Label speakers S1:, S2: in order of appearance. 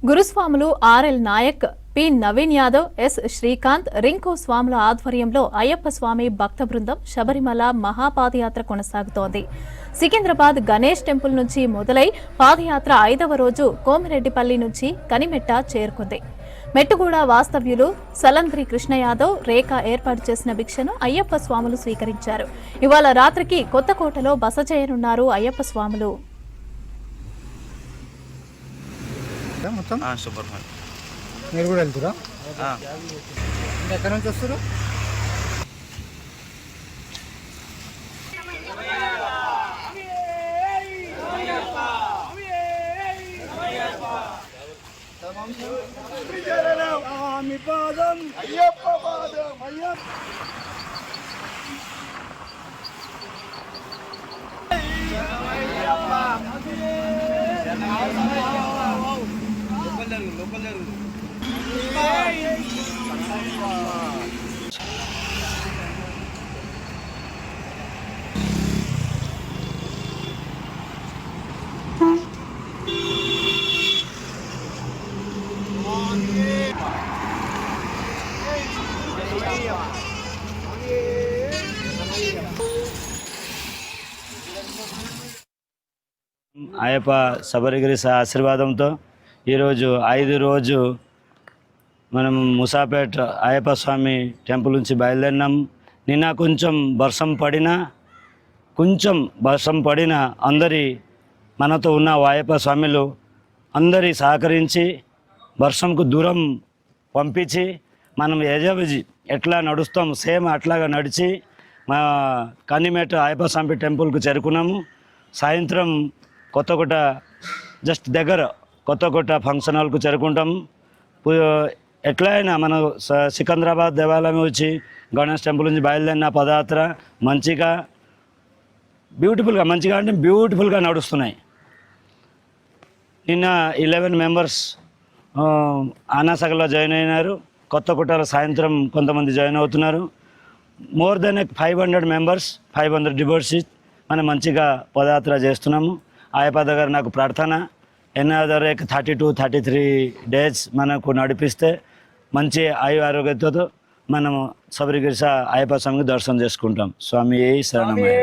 S1: గురుస్వాములు RL Nayak, P Naveen Yadav, S Srikanth, Rinku స్వాముల ఆధ్వర్యంలో అయ్యప్ప స్వామి భక్త బృందం శబరిమల మహాపాదయాత్ర కొనసాగుతోంది. సికింద్రాబాద్ గణేష్ టెంపుల్ నుంచి మొదలై పాదయాత్ర 5వ రోజు కోమిరెడ్డిపల్లి నుంచి కనిమెట్ట చేరుకుంది. మెట్టుగూడ వాస్తవ్యులు సలంద్రి కృష్ణ యాదవ్, రేఖ ఏర్పాటు చేసిన భిక్షను అయ్యప్ప స్వాములు స్వీకరించారు. ఇవాళ రాత్రికి కొత్తకోటలో బస చేయనున్నారు అయ్యప్ప స్వాములు.
S2: మీరు కూడా వెళ్తారా? ఎక్కడి నుంచి వస్తారు?
S3: అయ్యప్ప శబరిగిరి ఆశీర్వాదంతో ఈరోజు 5 రోజు మనం ముసాపేట్ అయ్యప్ప స్వామి టెంపుల్ నుంచి బయలుదేరినాం. నిన్న కొంచెం వర్షం పడిన అందరి మనతో ఉన్న అయ్యప్ప స్వామిలు అందరి సహకరించి వర్షంకు దూరం పంపించి మనం యజాబజీ ఎట్లా నడుస్తాం సేమ్ అట్లాగా నడిచి మా కనిమెట్ట అయ్యప్ప స్వామి టెంపుల్కు చేరుకున్నాము. సాయంత్రం కొత్తకోట జస్ట్ దగ్గర కొత్తకోట ఫంక్షన్ హాల్కు చేరుకుంటాం. ఎట్లయినా మనం సికింద్రాబాద్ దేవాలయం వచ్చి గణేష్ టెంపుల్ నుంచి బయలుదేరిన పదయాత్ర మంచిగా బ్యూటిఫుల్గా నడుస్తున్నాయి. నిన్న 11 మెంబర్స్ ఆనాసగలో జాయిన్ అయినారు. కొత్తకోటలో సాయంత్రం కొంతమంది జాయిన్ అవుతున్నారు. మోర్ దెన్ 500 మెంబర్స్, 500 డివోటీస్ మనం మంచిగా పదయాత్ర చేస్తున్నాము. అయ్యప్ప దగ్గర నాకు ప్రార్థన ఎన్నదర్ 32-33 డేస్ మనకు నడిపిస్తే మంచి ఆరోగ్యంతో మనము శబరిగిరి అయ్యప్ప స్వామికి దర్శనం చేసుకుంటాం. స్వామి శరణమయ్య.